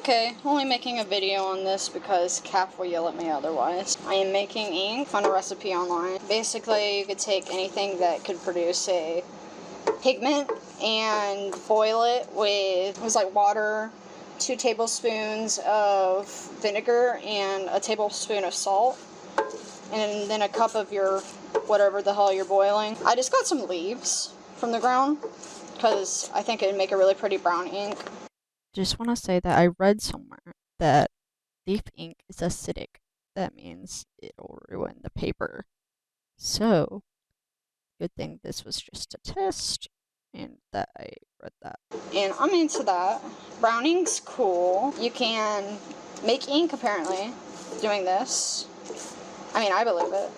Okay, only making a video on this because Cap will yell at me otherwise. I am making ink on a recipe online. Basically, you could take anything that could produce a pigment and boil it with, it was like water, 2 tablespoons of vinegar, and a tablespoon of salt, and then a cup of your whatever the hell you're boiling. I just got some leaves from the ground because I think it'd make a really pretty brown ink. Just want to say that I read somewhere that leaf ink is acidic. That means it'll ruin the paper. So, good thing this was just a test and that I read that. And I'm into that. Brown ink's cool. You can make ink apparently doing this. I mean, I believe it.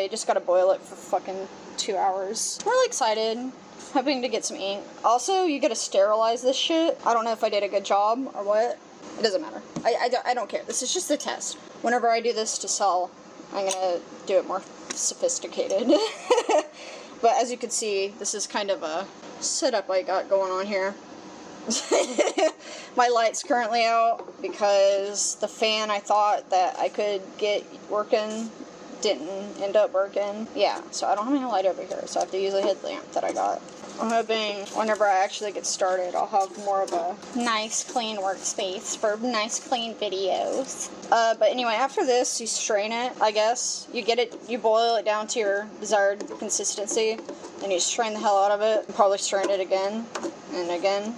You just gotta boil it for fucking 2 hours. I'm really excited. Hoping to get some ink. Also, you gotta sterilize this shit. I don't know if I did a good job or what. It doesn't matter. I don't care. This is just a test. Whenever I do this to sell, I'm gonna do it more sophisticated. But as you can see, this is kind of a setup I got going on here. My light's currently out because the fan I thought that I could get working didn't end up working. Yeah, so I don't have any light over here, so I have to use a headlamp that I got. I'm hoping whenever I actually get started, I'll have more of a nice, clean workspace for nice, clean videos. But anyway, after this, you strain it, I guess. You get it, you boil it down to your desired consistency, and you strain the hell out of it. Probably strain it again and again.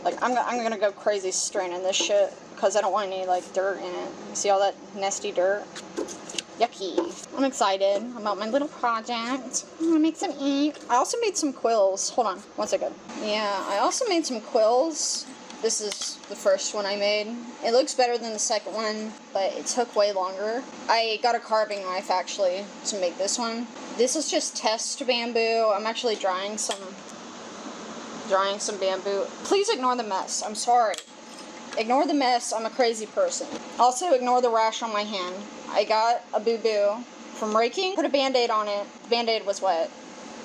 Like, I'm gonna go crazy straining this shit, because I don't want any, like, dirt in it. See all that nasty dirt? Yucky. I'm excited about my little project. I'm gonna make some ink. I also made some quills. Hold on, 1 second. Yeah, I also made some quills. This is the first one I made. It looks better than the second one, but it took way longer. I got a carving knife, actually, to make this one. This is just test bamboo. I'm actually drying some bamboo. Please ignore the mess. I'm sorry. Ignore the mess. I'm a crazy person. Also, ignore the rash on my hand. I got a boo-boo from raking, put a band-aid on it. The band-aid was wet,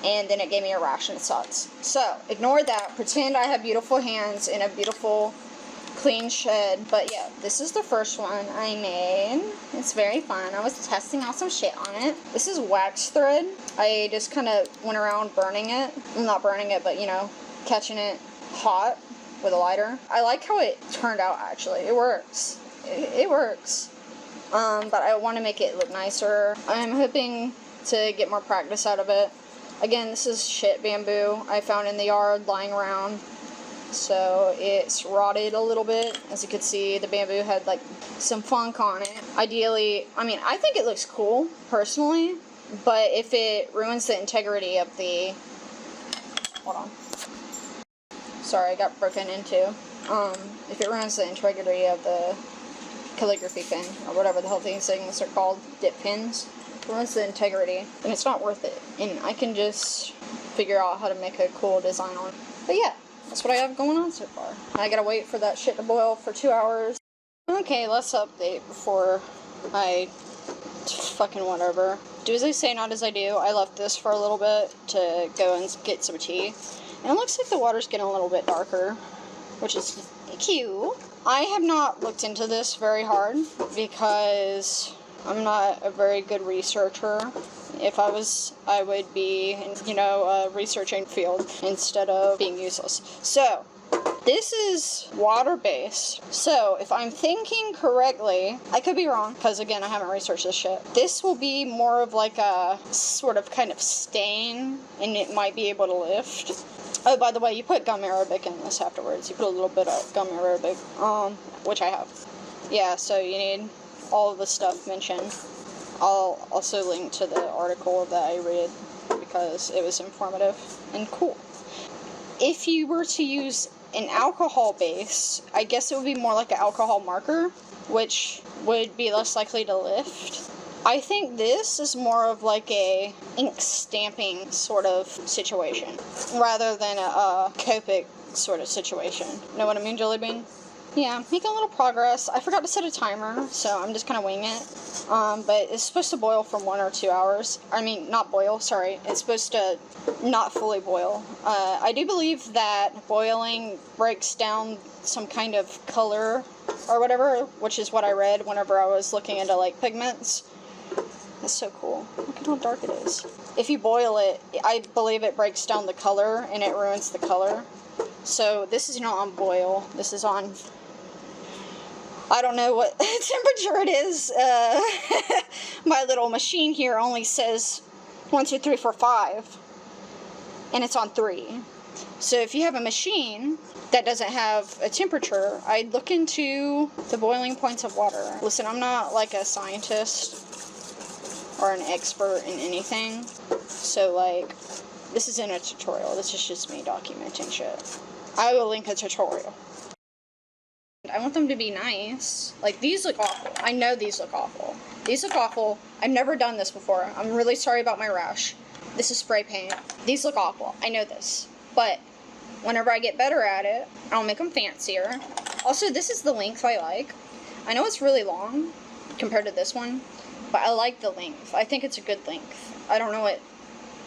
and then it gave me a rash and it sucks. So, ignore that. Pretend I have beautiful hands in a beautiful, clean shed. But yeah, this is the first one I made. It's very fun. I was testing out some shit on it. This is wax thread. I just kind of went around burning it. Well, not burning it, but, you know, catching it hot with a lighter. I like how it turned out, actually. It works. It works. But I want to make it look nicer. I'm hoping to get more practice out of it. Again, this is shit bamboo I found in the yard lying around. So it's rotted a little bit. As you can see, the bamboo had like some funk on it. Ideally, I mean, I think it looks cool, personally. But if it ruins the integrity of the... Hold on. Sorry, I got broken into. If it ruins the integrity of the calligraphy pen, or whatever the hell these things are called, dip pins, if it ruins the integrity, then it's not worth it. And I can just figure out how to make a cool design on it. But yeah, that's what I have going on so far. I gotta wait for that shit to boil for 2 hours. Okay, let's update before I fucking whatever. Do as I say, not as I do. I left this for a little bit to go and get some tea. And it looks like the water's getting a little bit darker, which is cute. I have not looked into this very hard because I'm not a very good researcher. If I was, I would be, you know, researching field instead of being useless. So, this is water-based. So, if I'm thinking correctly, I could be wrong, because again, I haven't researched this shit. This will be more of like a sort of kind of stain, and it might be able to lift. Oh, by the way, you put gum arabic in this afterwards. You put a little bit of gum arabic, which I have. Yeah, so you need all of the stuff mentioned. I'll also link to the article that I read because it was informative and cool. If you were to use an alcohol base, I guess it would be more like an alcohol marker, which would be less likely to lift. I think this is more of like a ink stamping sort of situation, rather than a Copic sort of situation. Know what I mean, Jelly Bean? Yeah, making a little progress. I forgot to set a timer, so I'm just kind of winging it. But it's supposed to boil from 1 or 2 hours. I mean, not boil, sorry. It's supposed to not fully boil. I do believe that boiling breaks down some kind of color or whatever, which is what I read whenever I was looking into, like, pigments. That's so cool. Look at how dark it is. If you boil it, I believe it breaks down the color and it ruins the color. So this is not on boil. This is on... I don't know what temperature it is. My little machine here only says 1, 2, 3, 4, 5. And it's on 3. So if you have a machine that doesn't have a temperature, I'd look into the boiling points of water. Listen, I'm not like a scientist or an expert in anything. So, like, this isn't a tutorial. This is just me documenting shit. I will link a tutorial. I want them to be nice. Like, these look awful. I know these look awful. These look awful. I've never done this before. I'm really sorry about my rash. This is spray paint. These look awful. I know this. But whenever I get better at it, I'll make them fancier. Also, this is the length I like. I know it's really long compared to this one, but I like the length. I think it's a good length. I don't know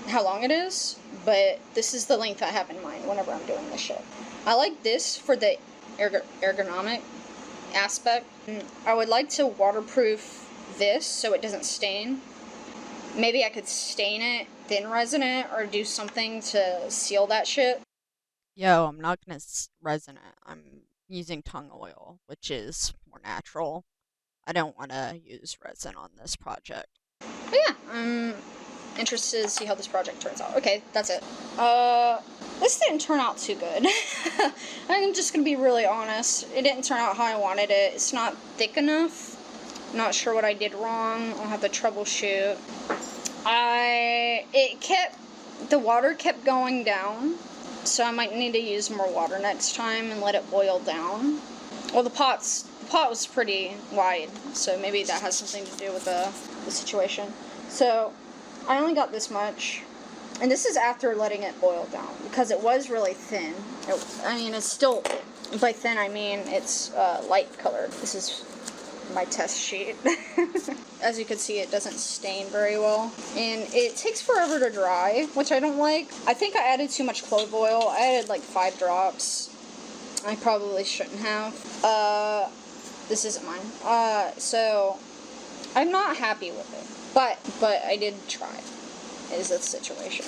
how long it is, but this is the length I have in mind whenever I'm doing this shit. I like this for the ergonomic aspect. I would like to waterproof this so it doesn't stain. Maybe I could stain it, then resin it, or do something to seal that shit. Yo, I'm not gonna resin it. I'm using tung oil, which is more natural. I don't want to use resin on this project. But yeah, I'm interested to see how this project turns out. Okay, that's it. This didn't turn out too good. I'm just gonna be really honest. It didn't turn out how I wanted it. It's not thick enough. I'm not sure what I did wrong. I'll have to troubleshoot. The water kept going down, so I might need to use more water next time and let it boil down. Well, the pot was pretty wide, so maybe that has something to do with the situation. So, I only got this much, and this is after letting it boil down, because it was really thin. It's still, by thin I mean it's light colored. This is my test sheet. As you can see, it doesn't stain very well, and it takes forever to dry, which I don't like. I think I added too much clove oil. I added like 5 drops. I probably shouldn't have. This isn't mine. So I'm not happy with it, but I did try. Is the situation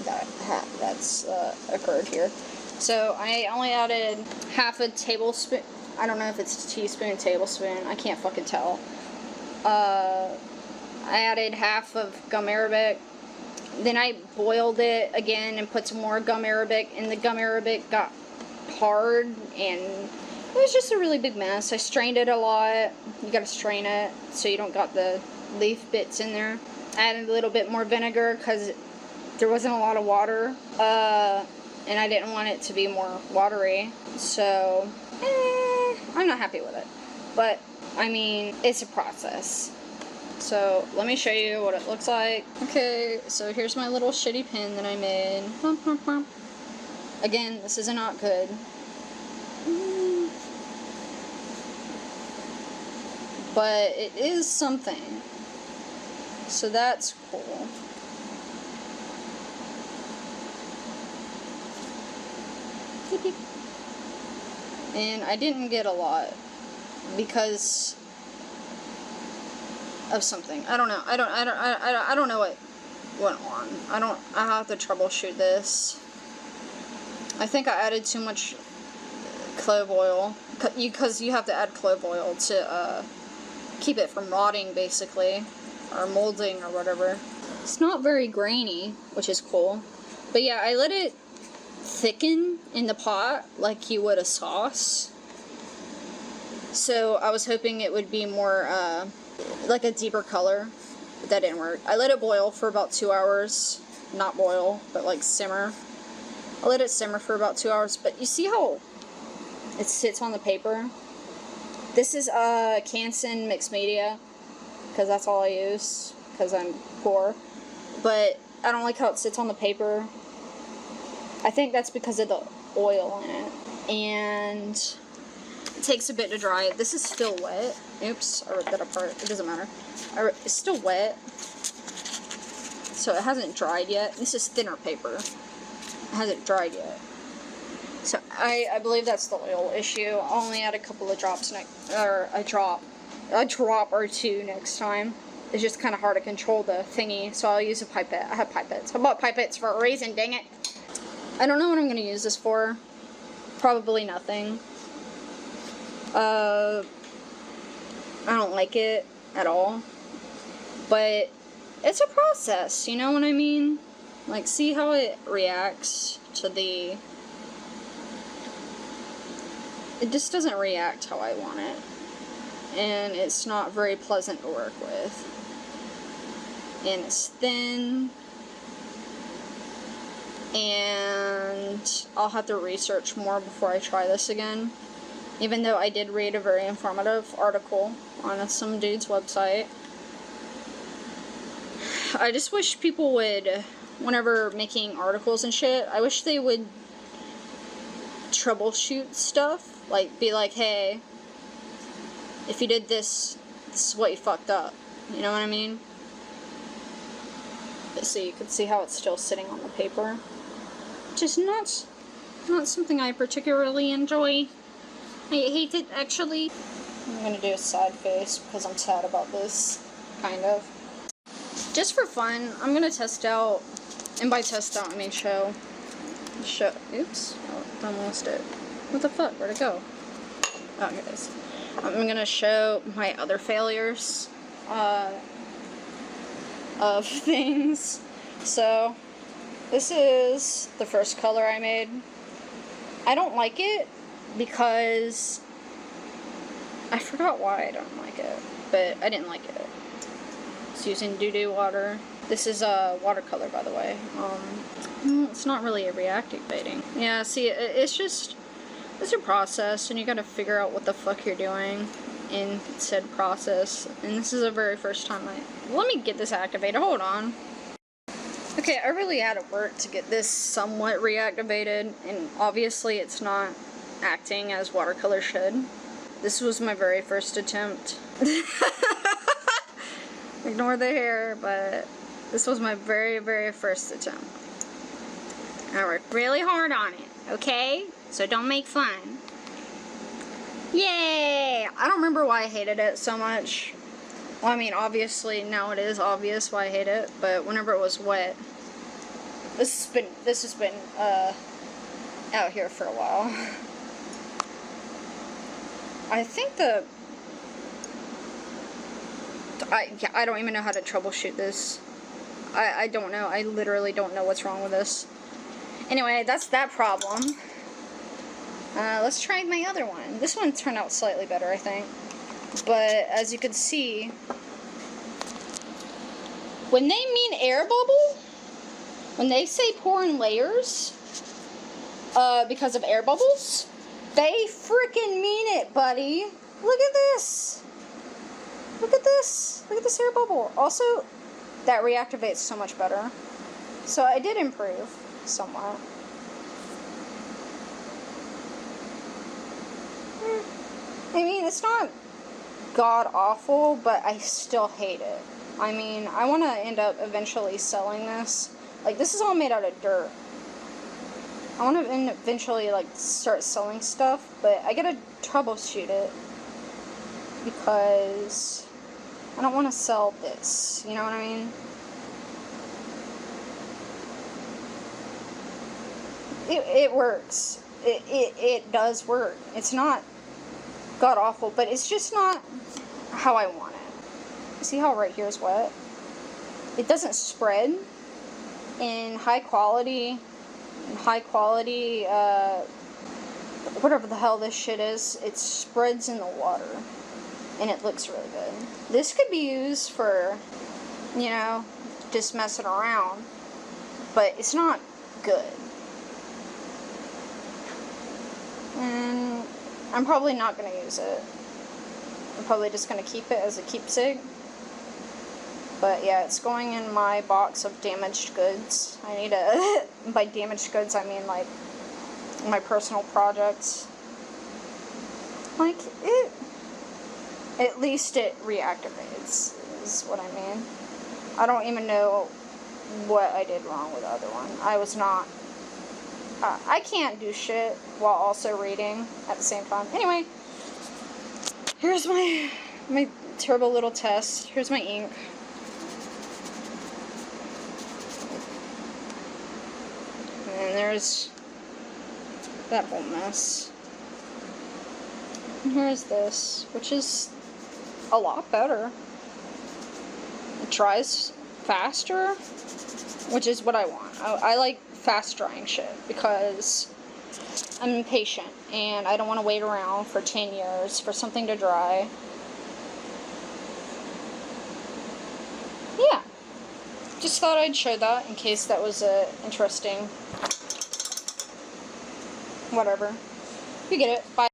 that's occurred here. So I only added half a tablespoon. I don't know if it's teaspoon, tablespoon. I can't fucking tell. I added half of gum arabic. Then I boiled it again and put some more gum arabic, and the gum arabic got hard, and it was just a really big mess. I strained it a lot. You gotta strain it so you don't got the leaf bits in there. I added a little bit more vinegar because there wasn't a lot of water, and I didn't want it to be more watery, so I'm not happy with it. But I mean, it's a process. So let me show you what it looks like. Okay, so here's my little shitty pin that I made. Again, this is not good. But it is something. So that's cool. And I didn't get a lot because of something. I don't know. I don't know what went on. I have to troubleshoot this. I think I added too much clove oil, because you have to add clove oil to keep it from rotting, basically, or molding or whatever. It's not very grainy, which is cool. But yeah, I let it thicken in the pot like you would a sauce. So I was hoping it would be more like a deeper color, but that didn't work. I let it boil for about 2 hours. Not boil, but like simmer. I let it simmer for about 2 hours, but you see how it sits on the paper? This is Canson mixed media, because that's all I use, because I'm poor. But I don't like how it sits on the paper. I think that's because of the oil in it. And It takes a bit to dry. This is still wet. Oops, I ripped that apart. It doesn't matter. It's still wet. So it hasn't dried yet. This is thinner paper. It hasn't dried yet. So I believe that's the oil issue. I'll only add a couple of drops or a drop or two next time. It's just kind of hard to control the thingy, so I'll use a pipette. I have pipettes. I bought pipettes for a reason, dang it. I don't know what I'm going to use this for. Probably nothing. I don't like it at all. But it's a process, you know what I mean? Like, see how it reacts to the... It just doesn't react how I want it. And it's not very pleasant to work with. And it's thin. And I'll have to research more before I try this again. Even though I did read a very informative article on some dude's website. I just wish people would, whenever making articles and shit, I wish they would troubleshoot stuff. Like, be like, hey, if you did this, this is what you fucked up. You know what I mean? So you can see how it's still sitting on the paper. Which is not something I particularly enjoy. I hate it, actually. I'm gonna do a side face because I'm sad about this, kind of. Just for fun, I'm gonna test out, and by test out I mean show, oops, oh, I lost it. What the fuck, where'd it go? Oh, here it is. I'm gonna show my other failures, of things. So, this is the first color I made. I don't like it because I forgot why I don't like it, but I didn't like it. It's using doo-doo water. This is a watercolor, by the way. It's not really a reactivating. Yeah, see, it's a process, and you gotta figure out what the fuck you're doing in said process. And this is the very first time let me get this activated. Hold on. Okay, I really had to work to get this somewhat reactivated, and obviously it's not acting as watercolor should. This was my very first attempt. Ignore the hair, but this was my very, very first attempt. I worked really hard on it, okay? So don't make fun. Yay! I don't remember why I hated it so much. Well, I mean, obviously, now it is obvious why I hate it, but whenever it was wet, this has been out here for a while. I think I don't even know how to troubleshoot this. I don't know. I literally don't know what's wrong with this. Anyway, that's that problem. Let's try my other one. This one turned out slightly better, I think. But as you can see, when they mean air bubble, when they say pour in layers, because of air bubbles, they freaking mean it, buddy. Look at this. Look at this. Look at this air bubble. Also, that reactivates so much better. So I did improve somewhat. I mean, it's not god-awful, but I still hate it. I mean, I want to end up eventually selling this. Like, this is all made out of dirt. I want to eventually, like, start selling stuff, but I gotta troubleshoot it because I don't want to sell this. You know what I mean? It works. It does work. It's not god-awful, but it's just not how I want it. See how right here is wet? It doesn't spread in high quality, whatever the hell this shit is. It spreads in the water, and it looks really good. This could be used for, you know, just messing around, but it's not good. And I'm probably not going to use it. I'm probably just going to keep it as a keepsake. But yeah, it's going in my box of damaged goods. I need a... By damaged goods, I mean like my personal projects. Like, it... At least it reactivates, is what I mean. I don't even know what I did wrong with the other one. I was not... I can't do shit while also reading at the same time. Anyway, here's my terrible little test. Here's my ink. And there's that whole mess. And here's this, which is a lot better. It dries faster, which is what I want. I like fast drying shit because I'm impatient and I don't want to wait around for 10 years for something to dry. Yeah. Just thought I'd show that in case that was interesting. Whatever. You get it. Bye.